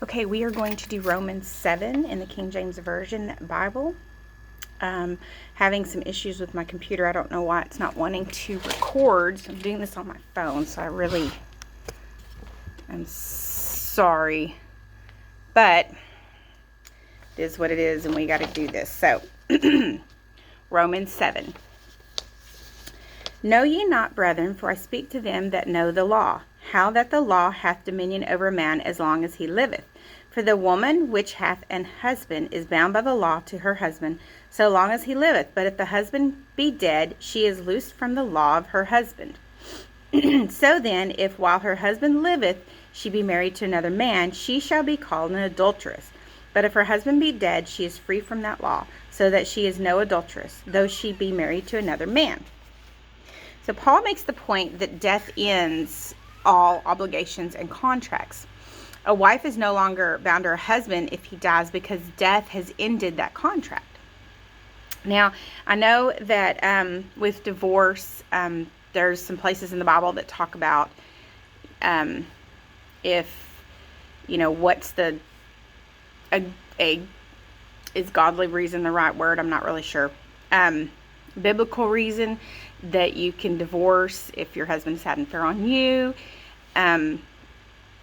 Okay, we are going to do Romans 7 in the King James Version Bible. Having some issues with my computer. I don't know why it's not wanting to record. So I'm doing this on my phone, so I really am sorry. But it is what it is, and we got to do this. So, Romans 7. Know ye not, brethren, for I speak to them that know the law, how that the law hath dominion over man as long as he liveth. For the woman which hath an husband is bound by the law to her husband, so long as he liveth. But if the husband be dead, she is loosed from the law of her husband. So then, if while her husband liveth, she be married to another man, she shall be called an adulteress. But if her husband be dead, she is free from that law, so that she is no adulteress, though she be married to another man. So Paul makes the point that death ends all obligations and contracts. A wife is no longer bound to her husband if he dies because death has ended that contract. Now, I know that with divorce, there's some places in the Bible that talk about if, what's the, is godly reason the right word? I'm not really sure. Biblical reason that you can divorce if your husband's had an affair on you.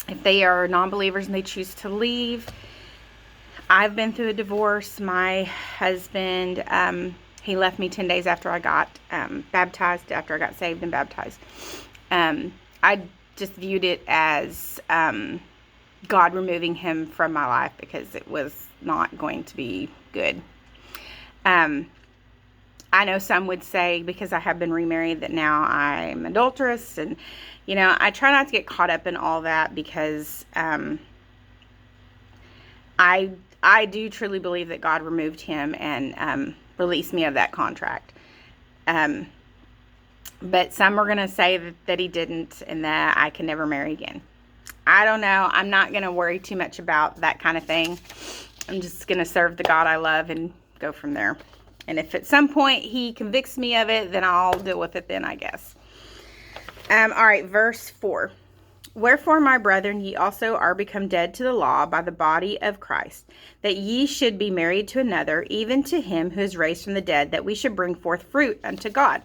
If they are non-believers and they choose to leave. I've been through a divorce. My husband, he left me 10 days after I got baptized, after I got saved and baptized. I just viewed it as God removing him from my life because it was not going to be good. I know some would say because I have been remarried that now I'm adulterous, and I try not to get caught up in all that because I do truly believe that God removed him and released me of that contract. But some are going to say that he didn't and that I can never marry again. I don't know. I'm not going to worry too much about that kind of thing. I'm just going to serve the God I love and go from there. And if at some point he convicts me of it, then I'll deal with it then, I guess. All right, verse 4. Wherefore, my brethren, ye also are become dead to the law by the body of Christ, that ye should be married to another, even to him who is raised from the dead, that we should bring forth fruit unto God.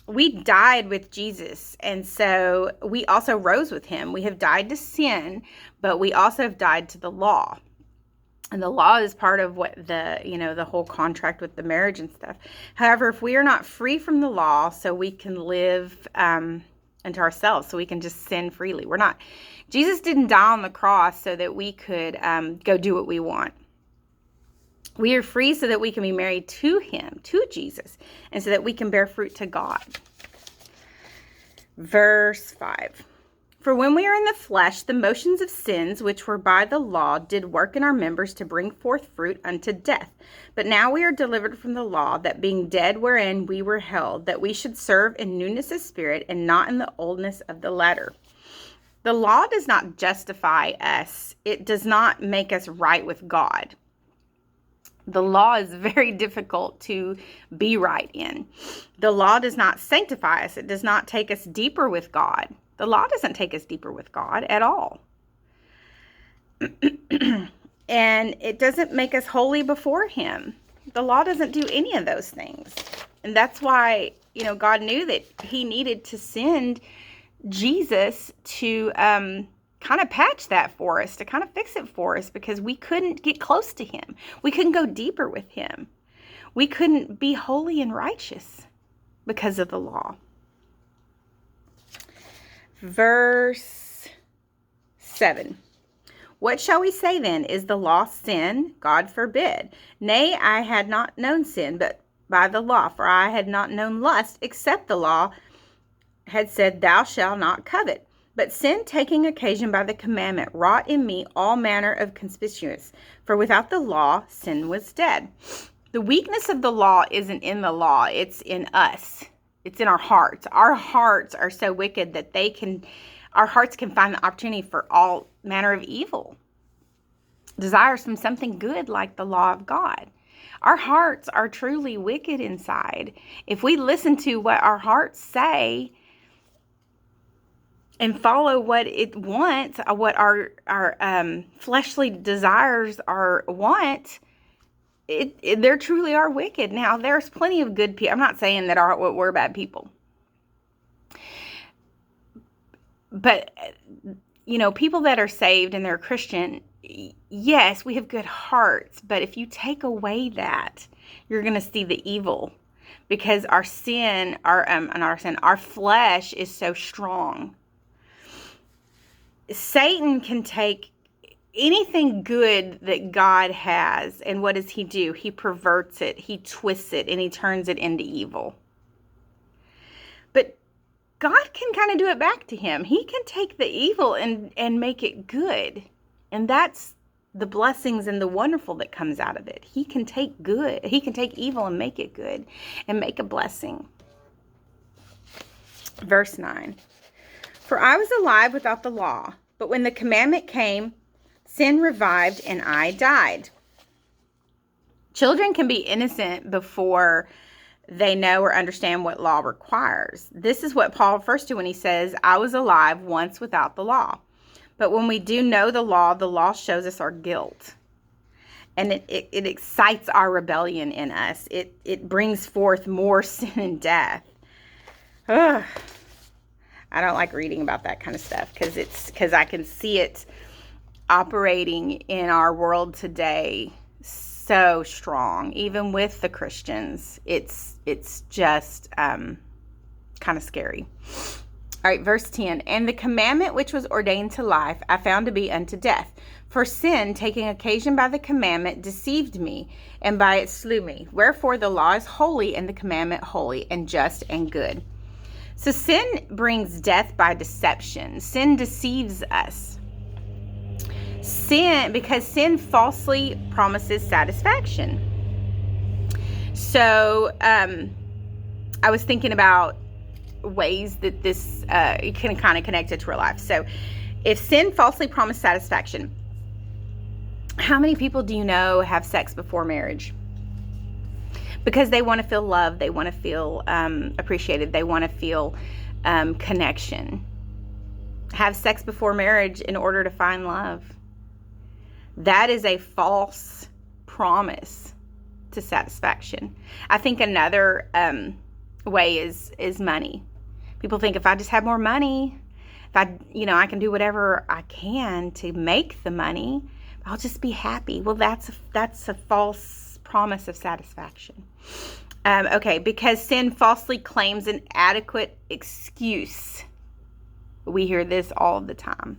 We died with Jesus, and so we also rose with him. We have died to sin, but we also have died to the law. And the law is part of what the whole contract with the marriage and stuff. However, if we are not free from the law, so we can live unto ourselves, so we can just sin freely. Jesus didn't die on the cross so that we could go do what we want. We are free so that we can be married to him, to Jesus, and so that we can bear fruit to God. Verse 5. For when we are in the flesh, the motions of sins, which were by the law, did work in our members to bring forth fruit unto death. But now we are delivered from the law, that being dead wherein we were held, that we should serve in newness of spirit, and not in the oldness of the letter. The law does not justify us. It does not make us right with God. The law is very difficult to be right in. The law does not sanctify us. It does not take us deeper with God. The law doesn't take us deeper with God at all. And it doesn't make us holy before him. The law doesn't do any of those things. And that's why, God knew that he needed to send Jesus to kind of patch that for us, to kind of fix it for us, because we couldn't get close to him. We couldn't go deeper with him. We couldn't be holy and righteous because of the law. Verse 7. What shall we say then? Is the law sin? God forbid. Nay, I had not known sin, but by the law. For I had not known lust, except the law had said, Thou shalt not covet. But sin, taking occasion by the commandment, wrought in me all manner of conspicuous. For without the law, sin was dead. The weakness of the law isn't in the law. It's in us. It's in our hearts. Our hearts are so wicked that our hearts can find the opportunity for all manner of evil. Desires from something good like the law of God. Our hearts are truly wicked inside. If we listen to what our hearts say, and follow what it wants, what our fleshly desires want, there truly are wicked. Now, there's plenty of good people. I'm not saying that we're bad people. But, people that are saved and they're Christian, yes, we have good hearts. But if you take away that, you're going to see the evil. Because our sin, our flesh is so strong. Satan can take anything good that God has, and what does he do? He perverts it, he twists it, and he turns it into evil. But God can kind of do it back to him. He can take the evil and make it good. And that's the blessings and the wonderful that comes out of it. He can take good. He can take evil and make it good and make a blessing. Verse 9. For I was alive without the law, but when the commandment came, sin revived and I died. Children can be innocent before they know or understand what law requires. This is what Paul refers to when he says, I was alive once without the law. But when we do know the law shows us our guilt. And it excites our rebellion in us. It brings forth more sin and death. Ugh. I don't like reading about that kind of stuff because I can see it operating in our world today so strong. Even with the Christians, it's just kind of scary. All right, verse 10. And the commandment which was ordained to life I found to be unto death. For sin, taking occasion by the commandment, deceived me, and by it slew me. Wherefore the law is holy, and the commandment holy, and just, and good. So sin brings death by deception. Sin deceives us. Because sin falsely promises satisfaction. So I was thinking about ways that this can kind of connect it to real life. So if sin falsely promised satisfaction, how many people do you know have sex before marriage? Because they want to feel loved, they want to feel appreciated, they want to feel connection. Have sex before marriage in order to find love. That is a false promise to satisfaction. I think another way is money. People think if I just have more money, if I can do whatever I can to make the money, I'll just be happy. Well, that's a false promise of satisfaction. Okay, because sin falsely claims an adequate excuse. We hear this all the time.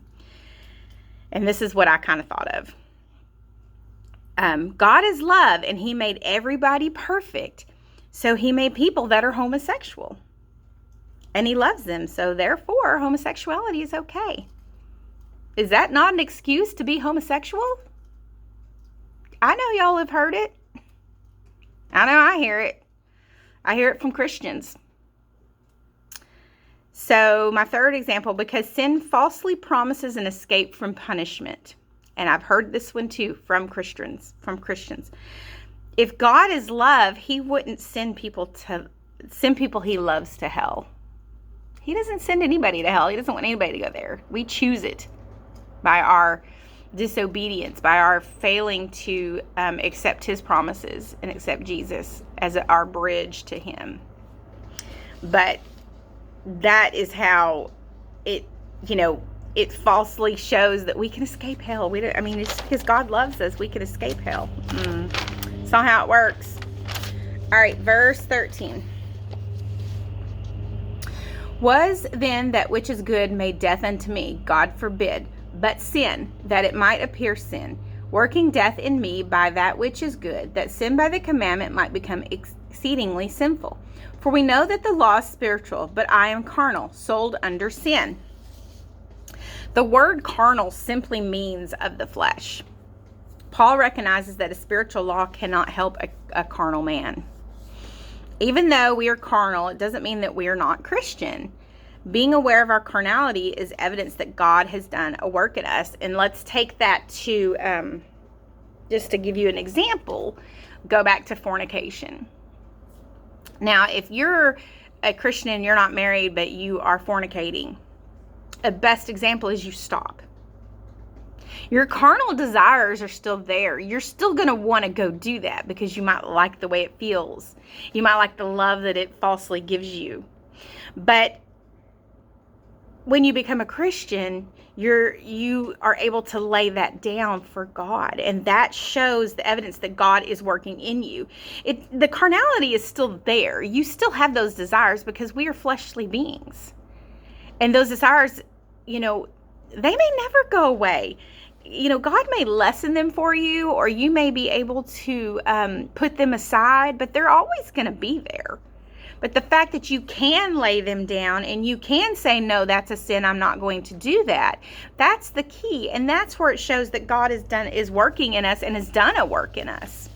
And this is what I kind of thought of. God is love, and he made everybody perfect. So he made people that are homosexual. And he loves them. So therefore, homosexuality is okay. Is that not an excuse to be homosexual? I know y'all have heard it. I know I hear it. I hear it from Christians. So my third example, because sin falsely promises an escape from punishment. And I've heard this one too from Christians. If God is love, he wouldn't send people he loves to hell. He doesn't send anybody to hell. He doesn't want anybody to go there. We choose it by our disobedience, by our failing to accept his promises and accept Jesus as our bridge to him. But that is how it falsely shows that we can escape hell. It's because God loves us, we can escape hell. It's not how it works. All right, verse 13. Was then that which is good made death unto me? God forbid. But sin, that it might appear sin, working death in me by that which is good, that sin by the commandment might become exceedingly sinful. For we know that the law is spiritual, but I am carnal, sold under sin. The word carnal simply means of the flesh. Paul recognizes that a spiritual law cannot help a carnal man. Even though we are carnal, it doesn't mean that we are not Christian. Being aware of our carnality is evidence that God has done a work in us. And let's take that to, just to give you an example, go back to fornication. Now, if you're a Christian and you're not married, but you are fornicating, A best example is you stop. Your carnal desires are still there. You're still going to want to go do that because you might like the way it feels. You might like the love that it falsely gives you. But when you become a Christian, you are able to lay that down for God, and that shows the evidence that God is working in you. The carnality is still there. You still have those desires because we are fleshly beings, and those desires, they may never go away. God may lessen them for you, or you may be able to put them aside, but they're always going to be there. But the fact that you can lay them down and you can say, no, that's a sin, I'm not going to do that. That's the key. And that's where it shows that God is working in us and has done a work in us.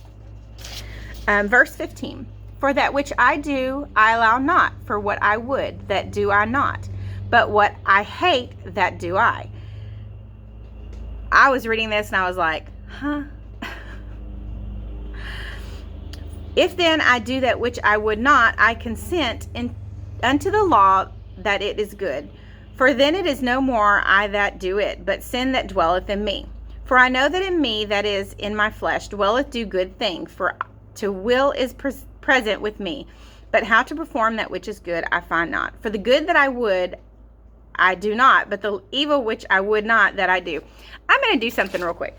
Verse 15, for that which I do, I allow not. For what I would, that do I not. But what I hate, that do I. I was reading this and I was like, huh? If then I do that which I would not, I consent unto the law that it is good. For then it is no more I that do it, but sin that dwelleth in me. For I know that in me, that is, in my flesh, dwelleth do good thing, for to will is present with me. But how to perform that which is good, I find not. For the good that I would, I do not, but the evil which I would not, that I do. I'm going to do something real quick.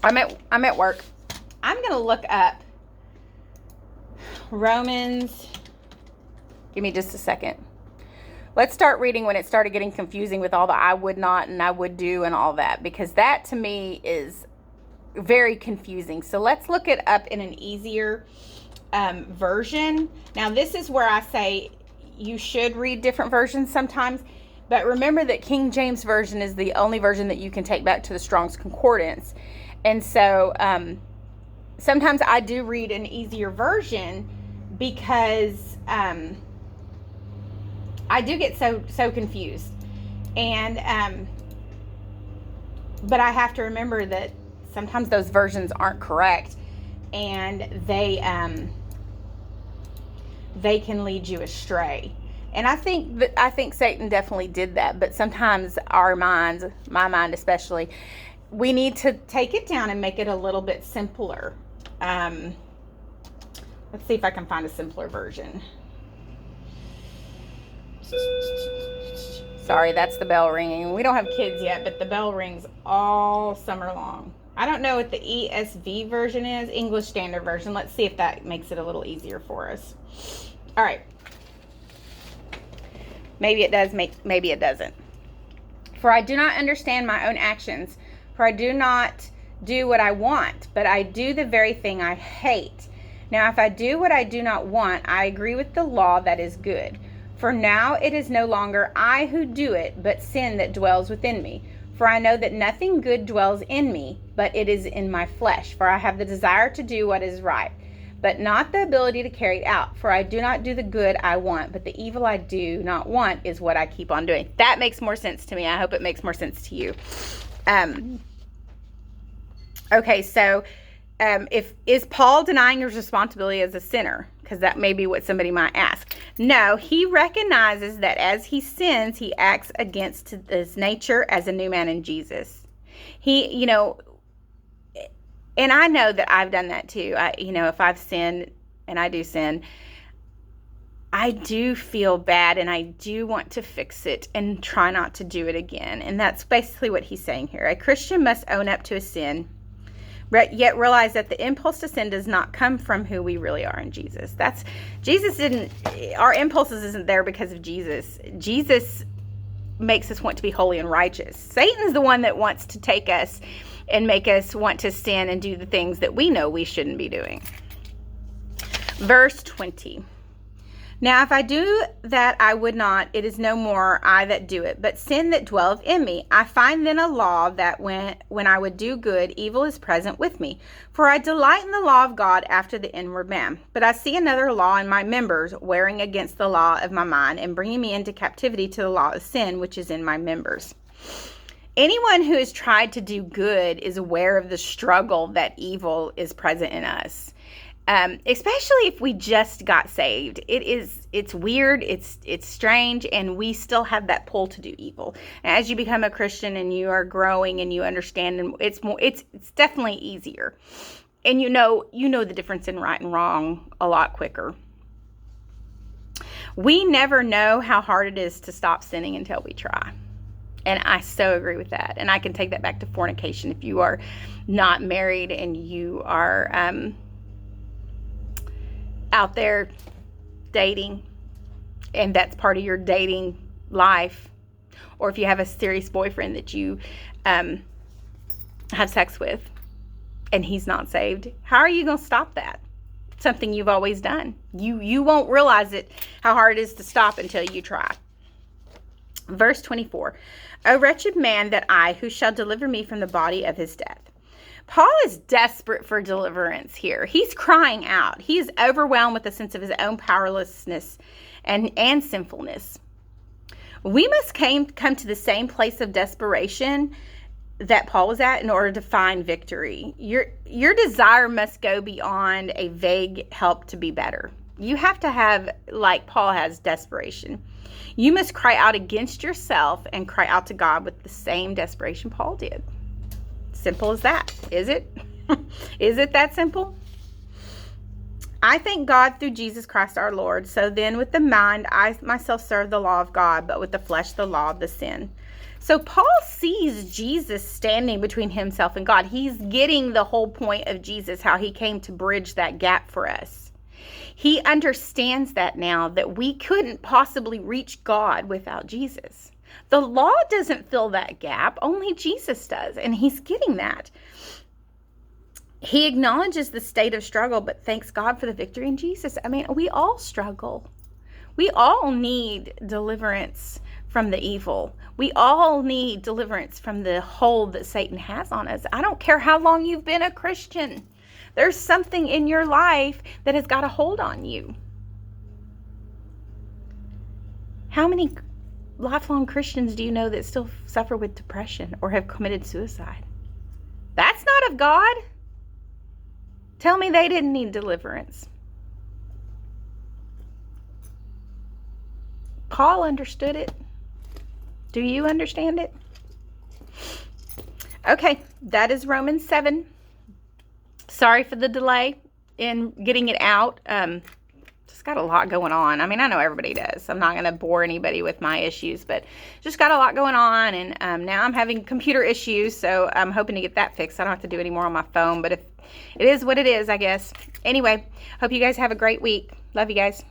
I'm at work. I'm going to look up Romans. Give me just a second. Let's start reading when it started getting confusing with all the I would not and I would do and all that, because that to me is very confusing. So let's look it up in an easier version. Now this is where I say you should read different versions sometimes, but remember that King James Version is the only version that you can take back to the Strong's Concordance. And so sometimes I do read an easier version because I do get so confused. And but I have to remember that sometimes those versions aren't correct, and they can lead you astray. And I think Satan definitely did that, but sometimes our minds, my mind especially, we need to take it down and make it a little bit simpler. Let's see if I can find a simpler version. Sorry, that's the bell ringing. We don't have kids yet, but the bell rings all summer long. I don't know what the ESV version is, English Standard Version. Let's see if that makes it a little easier for us. All right. Maybe it does, maybe it doesn't. For I do not understand my own actions, for I do not do what I want, but I do the very thing I hate. Now, if I do what I do not want, I agree with the law that is good. For now it is no longer I who do it, but sin that dwells within me. For I know that nothing good dwells in me, but it is in my flesh. For I have the desire to do what is right, but not the ability to carry it out. For I do not do the good I want, but the evil I do not want is what I keep on doing. That makes more sense to me. I hope it makes more sense to you. Okay, so is Paul denying his responsibility as a sinner? Because that may be what somebody might ask. No, he recognizes that as he sins, he acts against his nature as a new man in Jesus. And I know that I've done that too. If I've sinned, and I do sin, I do feel bad and I do want to fix it and try not to do it again. And that's basically what he's saying here. A Christian must own up to a sin, yet realize that the impulse to sin does not come from who we really are in Jesus. Our impulses isn't there because of Jesus. Jesus makes us want to be holy and righteous. Satan's the one that wants to take us and make us want to sin and do the things that we know we shouldn't be doing. Verse 20. Now, if I do that I would not, it is no more I that do it, but sin that dwelleth in me. I find then a law that when I would do good, evil is present with me. For I delight in the law of God after the inward man. But I see another law in my members, warring against the law of my mind, and bringing me into captivity to the law of sin, which is in my members. Anyone who has tried to do good is aware of the struggle that evil is present in us. Especially if we just got saved. It's weird, it's strange, and we still have that pull to do evil. And as you become a Christian and you are growing and you understand, and it's definitely easier. And you know the difference in right and wrong a lot quicker. We never know how hard it is to stop sinning until we try. And I so agree with that. And I can take that back to fornication. If you are not married and you are out there dating, and that's part of your dating life, or if you have a serious boyfriend that you have sex with and he's not saved, how are you going to stop that? Something you've always done. You won't realize it, how hard it is to stop, until you try. Verse 24, O wretched man that I, who shall deliver me from the body of his death. Paul is desperate for deliverance here. He's crying out. He is overwhelmed with a sense of his own powerlessness and sinfulness. We must come to the same place of desperation that Paul was at in order to find victory. Your desire must go beyond a vague help to be better. You have to have, like Paul has, desperation. You must cry out against yourself and cry out to God with the same desperation Paul did. Simple as that. Is it? Is it that simple? I thank God through Jesus Christ our Lord. So then with the mind, I myself serve the law of God, but with the flesh, the law of the sin. So Paul sees Jesus standing between himself and God. He's getting the whole point of Jesus, how he came to bridge that gap for us. He understands that now, that we couldn't possibly reach God without Jesus. The law doesn't fill that gap. Only Jesus does. And he's getting that. He acknowledges the state of struggle, but thanks God for the victory in Jesus. I mean, we all struggle. We all need deliverance from the evil. We all need deliverance from the hold that Satan has on us. I don't care how long you've been a Christian. There's something in your life that has got a hold on you. How many lifelong Christians do you know that still suffer with depression or have committed suicide? That's not of God. Tell me they didn't need deliverance. Paul understood it. Do you understand it? Okay, that is Romans 7. Sorry for the delay in getting it out. Just got a lot going on. I mean, I know everybody does. I'm not going to bore anybody with my issues, but just got a lot going on. And now I'm having computer issues, so I'm hoping to get that fixed. I don't have to do any more on my phone, but if it is what it is, I guess. Anyway, hope you guys have a great week. Love you guys.